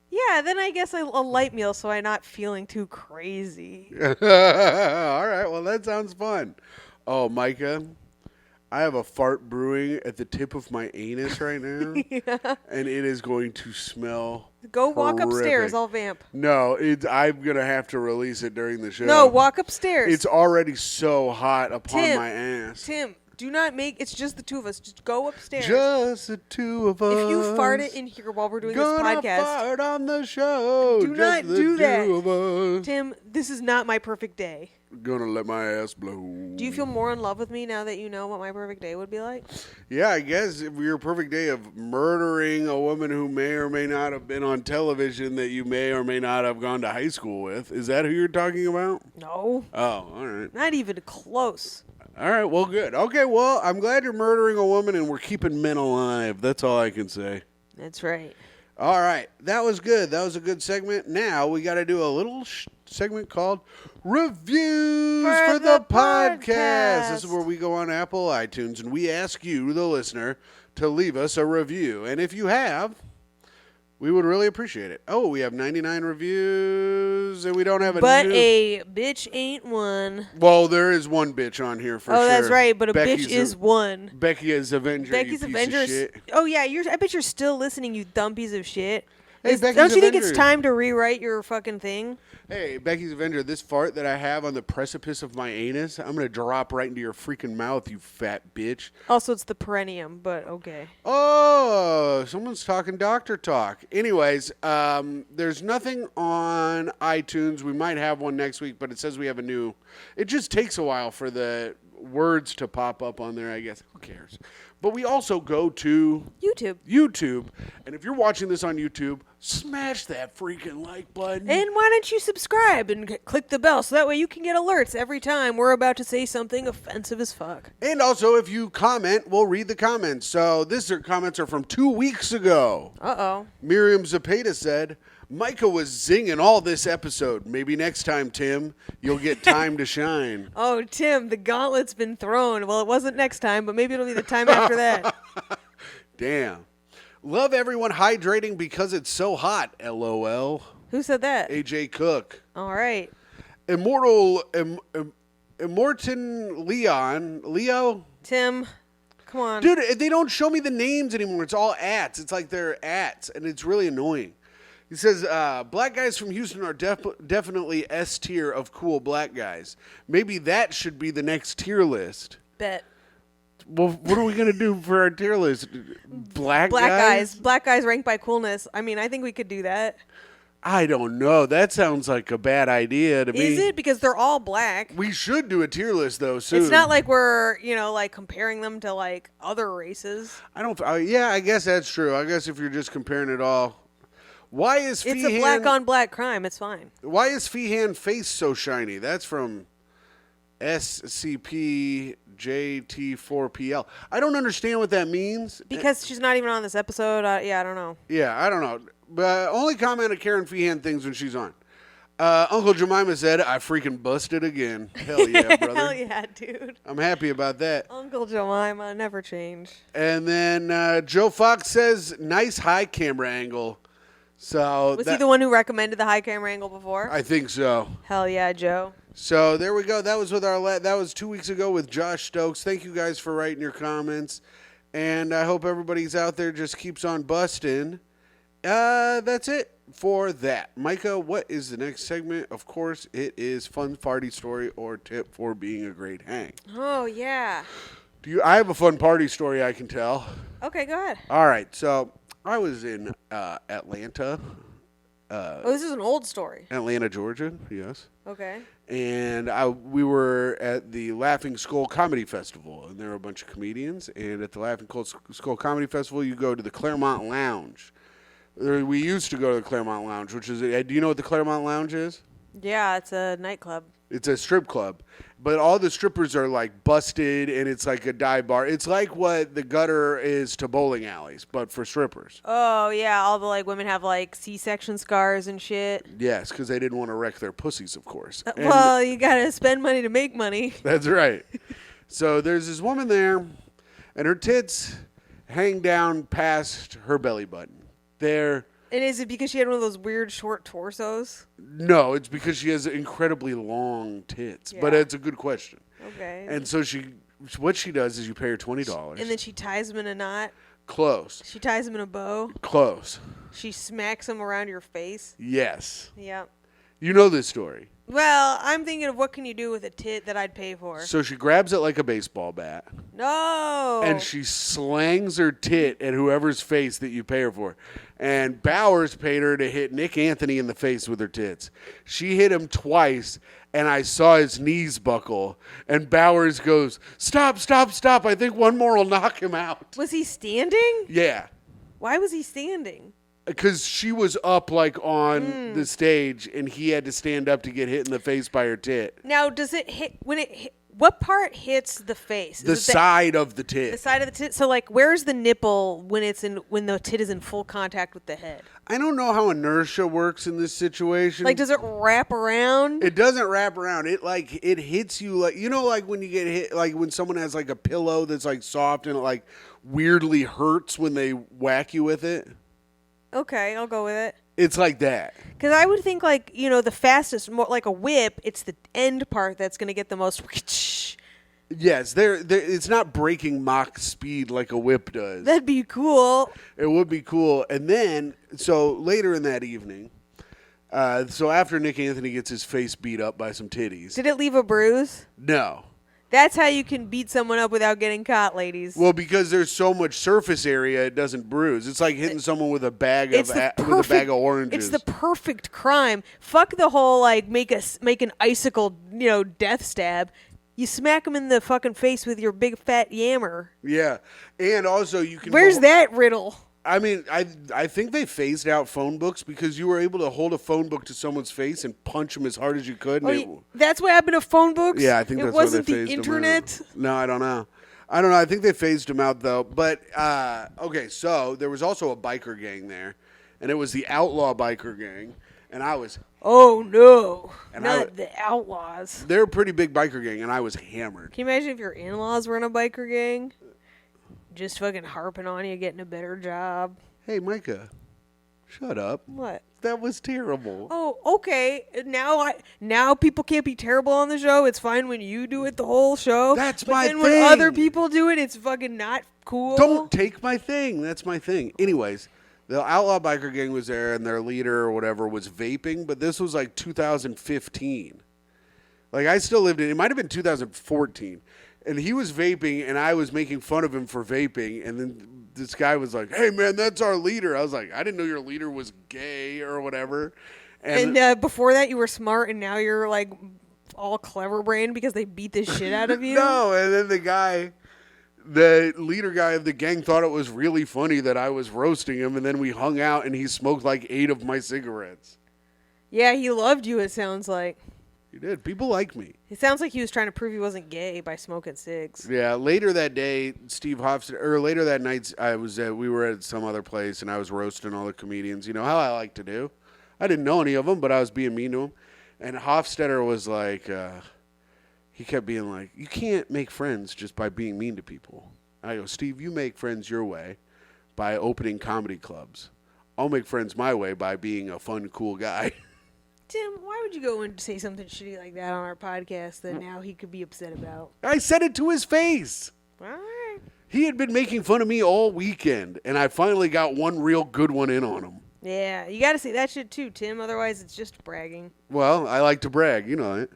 Yeah, then I guess a light meal so I'm not feeling too crazy. All right, well, that sounds fun. Oh, Micah, I have a fart brewing at the tip of my anus right now. Yeah. And it is going to smell Go walk horrific. upstairs, I'll vamp. No, I'm going to have to release it during the show. No, walk upstairs. It's already so hot upon my ass. Tim, do not it's just the two of us. Just go upstairs. Just the two of us. If you fart it in here while we're doing this podcast. Gonna fart on the show. Do not do that. Two of us. Tim, this is not my perfect day. Gonna let my ass blow. Do you feel more in love with me now that you know what my perfect day would be like? Yeah, I guess if your perfect day of murdering a woman who may or may not have been on television that you may or may not have gone to high school with. Is that who you're talking about? No. Oh, all right. Not even close. All right, well, good. Okay, well, I'm glad you're murdering a woman and we're keeping men alive. That's all I can say. That's right. All right, that was good. That was a good segment. Now we got to do a little segment called Reviews for the Podcast. This is where we go on Apple iTunes and we ask you, the listener, to leave us a review. And if you have, we would really appreciate it. Oh, we have 99 reviews and we don't have a bitch ain't one. Well, there is one bitch on here for sure. Oh, that's right, but bitch is one. Becky's Avenger, Becky's you piece Avenger. of shit. Oh, yeah, I bet you're still listening, you dumb piece of shit. Hey, Becky's don't you think Avenger. it's time to rewrite your fucking thing? Hey, Becky's Avenger, this fart that I have on the precipice of my anus, I'm going to drop right into your freaking mouth, you fat bitch. Also, it's the perineum, but okay. Oh, someone's talking doctor talk. Anyways, there's nothing on iTunes. We might have one next week, but it says we have a new. It just takes a while for the words to pop up on there, I guess. Who cares? But we also go to YouTube. And if you're watching this on YouTube, smash that freaking like button. And why don't you subscribe and click the bell so that way you can get alerts every time we're about to say something offensive as fuck. And also, if you comment, we'll read the comments. So comments are from 2 weeks ago. Uh-oh. Miriam Zapata said, Myka was zinging all this episode. Maybe next time, Tim, you'll get time to shine. Oh, Tim, the gauntlet's been thrown. Well, it wasn't next time, but maybe it'll be the time after that. Damn. Love everyone hydrating because it's so hot, LOL. Who said that? AJ Cook. All right. Immortan Leo? Tim, come on. Dude, they don't show me the names anymore. It's all ats. It's like they're ats, and it's really annoying. He says, black guys from Houston are definitely S tier of cool black guys. Maybe that should be the next tier list. Bet. Well, what are we going to do for our tier list? Black guys? Black guys ranked by coolness. I mean, I think we could do that. I don't know. That sounds like a bad idea to me. Is it? Because they're all black. We should do a tier list, though, soon. It's not like we're, like comparing them to, like, other races. Yeah, I guess that's true. I guess if you're just comparing it all. Why is It's a black on black crime. It's fine. Why is Feehan face so shiny? That's from SCPJT4PL. I don't understand what that means. Because she's not even on this episode. I don't know. Yeah, I don't know. But only comment on Karen Feehan things when she's on. Uncle Jemima said, I freaking busted again. Hell yeah, brother. Hell yeah, dude. I'm happy about that. Uncle Jemima, never change. And then Joe Fox says, nice high camera angle. So was he the one who recommended the high camera angle before? I think so. Hell yeah, Joe. So there we go. That was that was 2 weeks ago with Josh Stokes. Thank you guys for writing your comments, and I hope everybody's out there just keeps on busting. That's it for that. Myka, what is the next segment? Of course, it is fun party story or tip for being a great hang. Oh yeah. I have a fun party story I can tell. Okay, go ahead. All right, so I was in Atlanta. This is an old story. Atlanta, Georgia, yes. Okay. And we were at the Laughing Skull Comedy Festival, and there were a bunch of comedians. And at the Laughing Skull Comedy Festival, you go to the Claremont Lounge. We used to go to the Claremont Lounge, which is, do you know what the Claremont Lounge is? Yeah, it's a nightclub. It's a strip club, but all the strippers are like busted, and it's like a dive bar. It's like what the gutter is to bowling alleys, but for strippers. Oh yeah, all the women have C-section scars and shit. Yes, because they didn't want to wreck their pussies, of course. Well, you gotta spend money to make money. That's right. So there's this woman there, and her tits hang down past her belly button. And is it because she had one of those weird short torsos? No, it's because she has incredibly long tits. Yeah. But it's a good question. Okay. And so what she does is you pay her $20. And then she ties them in a knot? Close. She ties them in a bow? Close. She smacks them around your face? Yes. Yep. You know this story. Well, I'm thinking of what can you do with a tit that I'd pay for. So she grabs it like a baseball bat. No. And she slangs her tit at whoever's face that you pay her for. And Bowers paid her to hit Nick Anthony in the face with her tits. She hit him twice, and I saw his knees buckle. And Bowers goes, stop, stop, stop. I think one more will knock him out. Was he standing? Yeah. Why was he standing? Because she was up on the stage, and he had to stand up to get hit in the face by her tit. Now, does it hit when it hit? What part hits the face? The side of the tit. The side of the tit. So, where's the nipple when the tit is in full contact with the head? I don't know how inertia works in this situation. Does it wrap around? It doesn't wrap around. It hits you when you get hit, when someone has a pillow that's soft and it weirdly hurts when they whack you with it. Okay, I'll go with it. It's like that. Because I would think the fastest, more like a whip, it's the end part that's going to get the most. Yes, it's not breaking Mach speed like a whip does. That'd be cool. It would be cool. And then, so later in that evening, so after Nick Anthony gets his face beat up by some titties. Did it leave a bruise? No. That's how you can beat someone up without getting caught, ladies. Well, because there's so much surface area, it doesn't bruise. It's like hitting someone with a bag of oranges. It's the perfect crime. Fuck the whole make an icicle, death stab. You smack him in the fucking face with your big fat yammer. Yeah. And also you can... Where's that riddle? I mean, I think they phased out phone books because you were able to hold a phone book to some's face and punch them as hard as you could. And That's what happened to phone books? Yeah, I think that's why they phased them out. It wasn't the internet? No, I don't know. I think they phased them out, though. But, okay, so there was also a biker gang there, and it was the Outlaw Biker Gang, and I was... Oh, no. Not the Outlaws. They're a pretty big biker gang, and I was hammered. Can you imagine if your in-laws were in a biker gang? Just fucking harping on you, getting a better job. Hey, Myka, shut up. What? That was terrible. Oh, okay. Now people can't be terrible on the show. It's fine when you do it the whole show. That's my thing. But then when other people do it, it's fucking not cool. Don't take my thing. That's my thing. Anyways, the Outlaw Biker Gang was there, and their leader or whatever was vaping, but this was like 2015. Like, I still lived in it. Might have been 2014. And he was vaping, and I was making fun of him for vaping. And then this guy was like, hey, man, that's our leader. I was like, I didn't know your leader was gay or whatever. And before that, you were smart, and now you're, like, all clever brain because they beat the shit out of you? No, and then the leader guy of the gang thought it was really funny that I was roasting him, and then we hung out, and he smoked like 8 of my cigarettes. Yeah, he loved you, it sounds like. He did. People like me. It sounds like he was trying to prove he wasn't gay by smoking cigs. Yeah. Later that day, later that night, we were at some other place, and I was roasting all the comedians. You know how I like to do. I didn't know any of them, but I was being mean to them. And Hofstetter was like, he kept being like, you can't make friends just by being mean to people. I go, Steve, you make friends your way by opening comedy clubs. I'll make friends my way by being a fun, cool guy. Tim, why would you go and say something shitty like that on our podcast that now he could be upset about? I said it to his face. All right. He had been making fun of me all weekend, and I finally got one real good one in on him. Yeah, you got to say that shit too, Tim. Otherwise, it's just bragging. Well, I like to brag, you know it.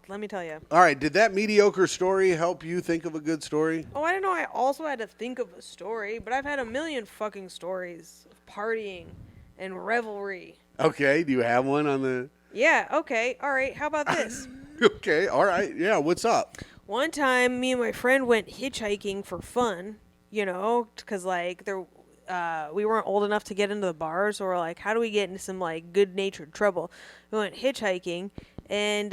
Let me tell you. All right, did that mediocre story help you think of a good story? Oh, I didn't know I also had to think of a story, but I've had a million fucking stories of partying and revelry. Okay, do you have one on the... Yeah, okay, all right, how about this? Okay, all right, yeah, what's up? One time, me and my friend went hitchhiking for fun, you know, because, like, we weren't old enough to get into the bars, so we're like, how do we get into some, like, good-natured trouble? We went hitchhiking, and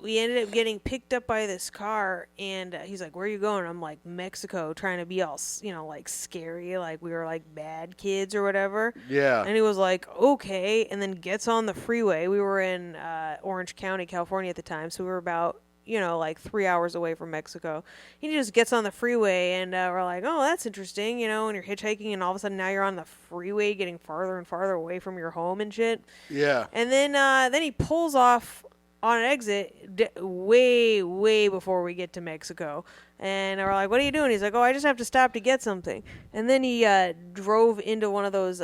we ended up getting picked up by this car, and he's like, where are you going? I'm like, Mexico, trying to be all, you know, like, scary, like we were, like, bad kids or whatever. Yeah. And he was like, okay, and then gets on the freeway. We were in Orange County, California at the time, so we were about, you know, like 3 hours away from Mexico. He just gets on the freeway, and we're like, oh, that's interesting, you know, and you're hitchhiking, and all of a sudden now you're on the freeway getting farther and farther away from your home and shit. Yeah. And then he pulls off on an exit way, way before we get to Mexico. And we're like, what are you doing? He's like, oh, I just have to stop to get something. And then he drove into one of those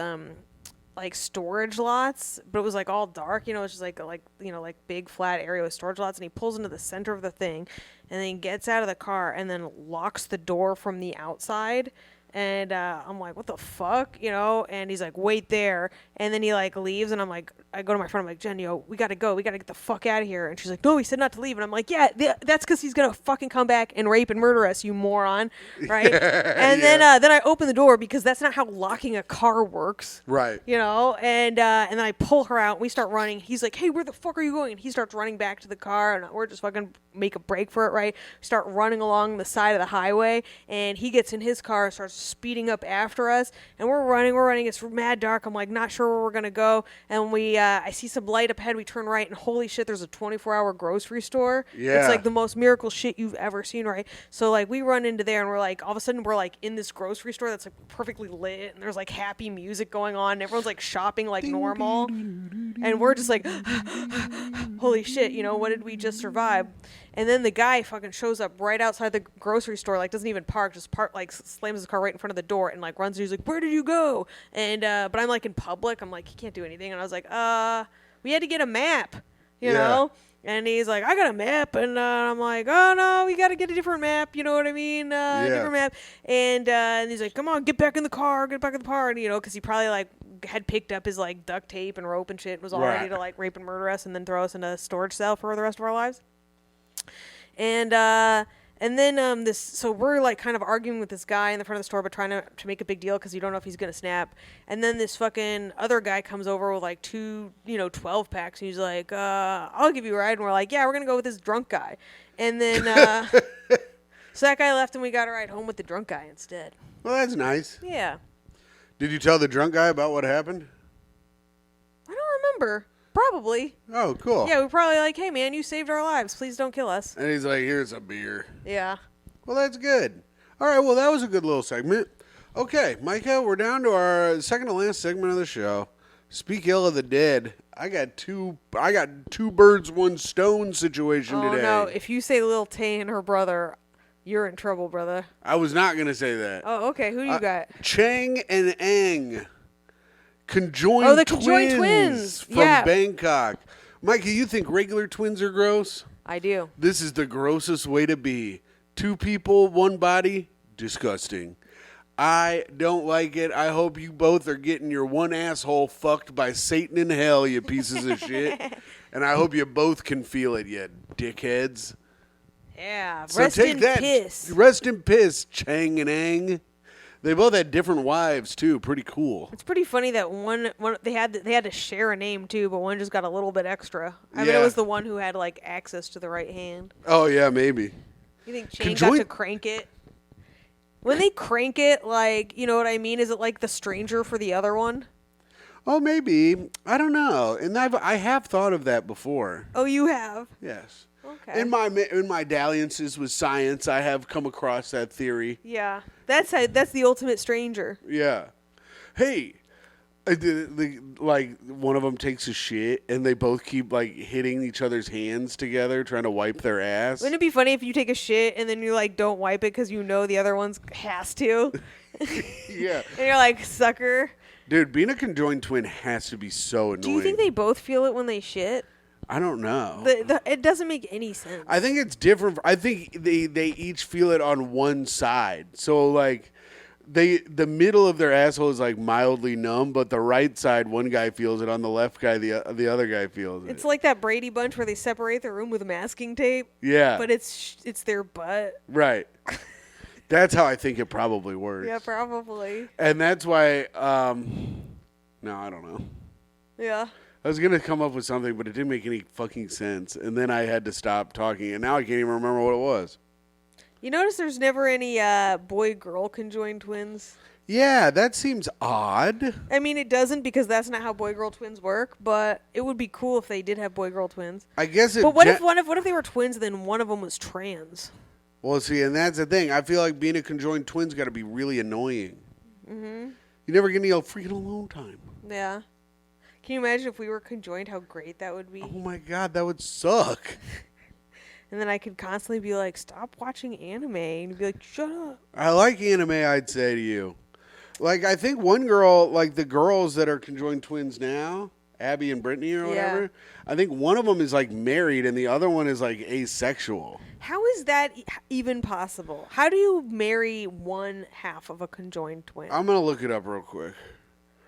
like storage lots, but it was like all dark, you know, it's just like you know, like big flat area with storage lots, and he pulls into the center of the thing, and then he gets out of the car and then locks the door from the outside. And I'm like, what the fuck, you know? And he's like, wait there. And then he like leaves, and I'm like, I go to my friend, I'm like, Jen, yo, we gotta go, we gotta get the fuck out of here. And she's like, no, he said not to leave. And I'm like, yeah, that's because he's gonna fucking come back and rape and murder us, you moron, right? And then I open the door because that's not how locking a car works, right? You know. And then I pull her out, and we start running. He's like, hey, where the fuck are you going? And he starts running back to the car, and we're just fucking make a break for it, right? We start running along the side of the highway, and he gets in his car and starts speeding up after us, and we're running. It's mad dark. I'm like, not sure where we're gonna go, and I see some light up ahead. We turn right, and holy shit, there's a 24-hour grocery store. Yeah, it's like the most miracle shit you've ever seen, right? So like we run into there, and we're like, all of a sudden we're like in this grocery store that's like perfectly lit, and there's like happy music going on, and everyone's like shopping like normal, and we're just like, holy shit, you know, what did we just survive? And then the guy fucking shows up right outside the grocery store, like doesn't even park, just like slams his car right in front of the door and like runs and he's like, where did you go? And but I'm like in public, I'm like, he can't do anything. And I was like, we had to get a map, you know? And he's like, I got a map. And I'm like, oh no, we got to get a different map, you know what I mean? Different map. And he's like, come on, get back in the car, and you know, because he probably like had picked up his like duct tape and rope and shit and was all ready to like rape and murder us and then throw us in a storage cell for the rest of our lives. And then so we're like kind of arguing with this guy in the front of the store, but trying to make a big deal because you don't know if he's gonna snap. And then this fucking other guy comes over with like two 12 packs, and he's like, "I'll give you a ride." And we're like, "Yeah, we're gonna go with this drunk guy." And then so that guy left, and we got a ride home with the drunk guy instead. Well, that's nice. Yeah. Did you tell the drunk guy about what happened? I don't remember. Probably. Oh, cool. Yeah, we probably like, "Hey, man, you saved our lives. Please don't kill us." And he's like, "Here's a beer." Yeah. Well, that's good. All right, well, that was a good little segment. Okay, Myka, we're down to our second to last segment of the show. Speak ill of the dead. I got two birds, one stone situation today. Oh, no. If you say Lil Tay and her brother, you're in trouble, brother. I was not going to say that. Oh, okay. Who do you got? Chang and Ang. Conjoined Oh, the conjoined twins. From Yeah. Bangkok. Myka, you think regular twins are gross? I do. This is the grossest way to be. Two people, one body, disgusting. I don't like it. I hope you both are getting your one asshole fucked by Satan in hell, you pieces of shit. And I hope you both can feel it, you dickheads. Yeah. So Rest take in that. piss. Rest in piss, Chang and Ang. They both had different wives too. Pretty cool. It's pretty funny that one they had to share a name too, but one just got a little bit extra. I mean, Yeah. it was the one who had like access to the right hand. Oh yeah, maybe. You think Shane got to crank it? When they crank it, like, you know what I mean? Is it like the stranger for the other one? Oh, maybe. I don't know. And I have thought of that before. Oh, you have? Yes. Okay. In my dalliances with science, I have come across that theory. Yeah. That's the ultimate stranger. Yeah. Hey, like one of them takes a shit and they both keep like hitting each other's hands together trying to wipe their ass. Wouldn't it be funny if you take a shit and then you like don't wipe it because you know the other one has to? Yeah. And you're like, sucker. Dude, being a conjoined twin has to be so annoying. Do you think they both feel it when they shit? I don't know. It doesn't make any sense. I think it's different. I think they each feel it on one side. So like the middle of their asshole is like mildly numb, but the right side, one guy feels it. On the left guy, the other guy feels it. It's like that Brady Bunch where they separate the room with masking tape. Yeah. But it's their butt. Right. That's how I think it probably works. Yeah, probably. And that's why, no, I don't know. Yeah. I was going to come up with something, but it didn't make any fucking sense. And then I had to stop talking, and now I can't even remember what it was. You notice there's never any boy-girl conjoined twins? Yeah, that seems odd. I mean, it doesn't because that's not how boy-girl twins work, but it would be cool if they did have boy-girl twins. I guess it... But what if they were twins and then one of them was trans? Well, see, and that's the thing. I feel like being a conjoined twin's got to be really annoying. Mm-hmm. You never get any freaking alone time. Yeah. Can you imagine if we were conjoined, how great that would be? Oh, my God, that would suck. And then I could constantly be like, stop watching anime. And you'd be like, shut up. I like anime, I'd say to you. Like, I think one girl, like the girls that are conjoined twins now, Abby and Brittany or whatever, I think one of them is like married and the other one is like asexual. How is that even possible? How do you marry one half of a conjoined twin? I'm going to look it up real quick.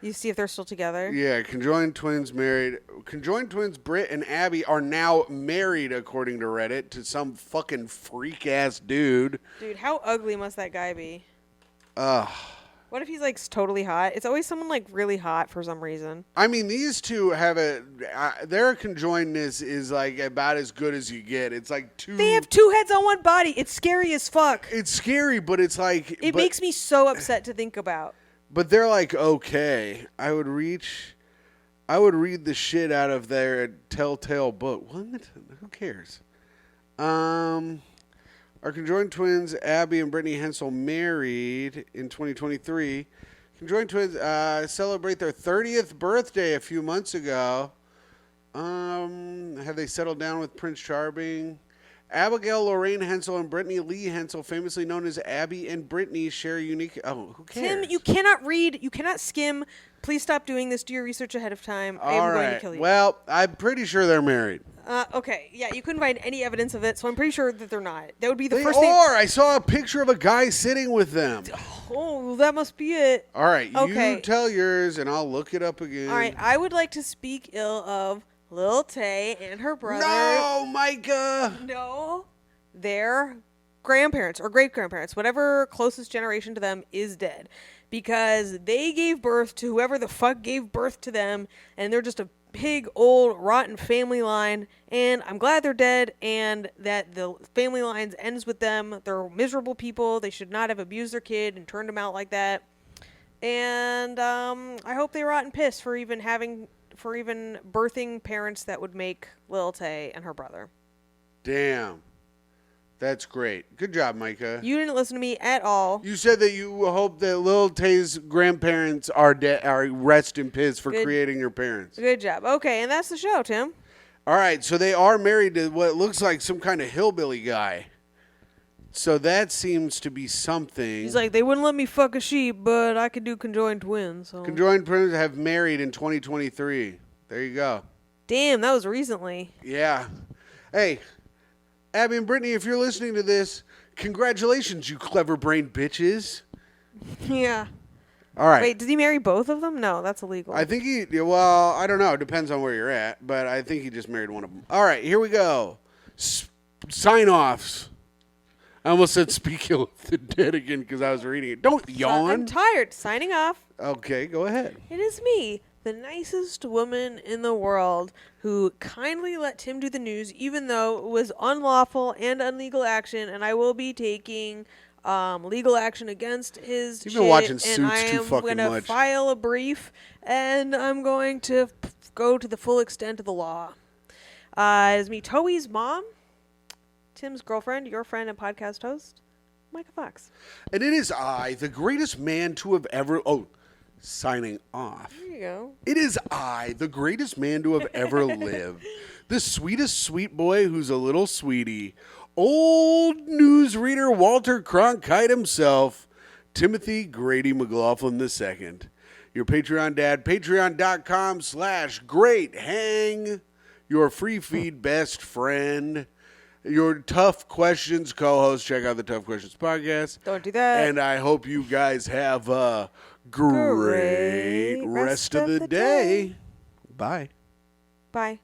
You see if they're still together? Yeah, conjoined twins married. Conjoined twins Britt and Abby are now married, according to Reddit, to some fucking freak-ass dude. Dude, how ugly must that guy be? Ugh. What if he's like totally hot? It's always someone like really hot for some reason. I mean, these two have their conjoinedness is like about as good as you get. It's like two. They have two heads on one body. It's scary as fuck. It's scary, but it's like. It makes me so upset to think about. But they're like, okay, I would read the shit out of their telltale book. What? Who cares? Our conjoined twins, Abby and Brittany Hensel, married in 2023. Conjoined twins celebrate their 30th birthday a few months ago. Have they settled down with Prince Charming? Abigail Lorraine Hensel and Brittany Lee Hensel, famously known as Abby and Brittany, share a unique... Oh, who cares? Tim, you cannot read. You cannot skim. Please stop doing this. Do your research ahead of time. I am going to kill you. Well, I'm pretty sure they're married. Okay. Yeah, you couldn't find any evidence of it, so I'm pretty sure that they're not. That would be the They first thing. I saw a picture of a guy sitting with them. Oh, that must be it. All right, Okay. you tell yours, and I'll look it up again. All right, I would like to speak ill of Lil Tay and her brother. No, Myka. No. their grandparents or great-grandparents, whatever closest generation to them, is dead. Because they gave birth to whoever the fuck gave birth to them, and they're just a big, old, rotten family line, and I'm glad they're dead, and that the family lines ends with them. They're miserable people. They should not have abused their kid and turned him out like that. And I hope they rot in piss for even birthing parents that would make Lil Tay and her brother. Damn. That's great. Good job, Myka. You didn't listen to me at all. You said that you hope that Lil Tay's grandparents are rest in piss for creating your parents. Good job. Okay, and that's the show, Tim. All right, so they are married to what looks like some kind of hillbilly guy. So that seems to be something. He's like, they wouldn't let me fuck a sheep, but I could do conjoined twins. So. Conjoined twins have married in 2023. There you go. Damn, that was recently. Yeah. Hey, Abby and Brittany, if you're listening to this, congratulations, you clever brain bitches. Yeah. All right. Wait, did he marry both of them? No, that's illegal. I think I don't know. It depends on where you're at, but I think he just married one of them. All right, here we go. Sign-offs. I almost said speaking of the dead again because I was reading it. Don't yawn. I'm tired. Signing off. Okay, go ahead. It is me, the nicest woman in the world, who kindly let Tim do the news, even though it was unlawful and illegal action, and I will be taking legal action against his You've shit, been watching and Suits I too am fucking going to much. file a brief, and I'm going to go to the full extent of the law. It is me, Toey's mom, Tim's girlfriend, your friend and podcast host, Myka Fox. And it is I, the greatest man to have ever... Oh, signing off. There you go. It is I, the greatest man to have ever lived. The sweetest sweet boy who's a little sweetie. Old newsreader Walter Cronkite himself, Timothy Grady McLaughlin II. Your Patreon dad, patreon.com/greathang. Your free feed best friend. Your Tough Questions co-host. Check out the Tough Questions podcast. Don't do that. And I hope you guys have a great rest of the day. Bye. Bye.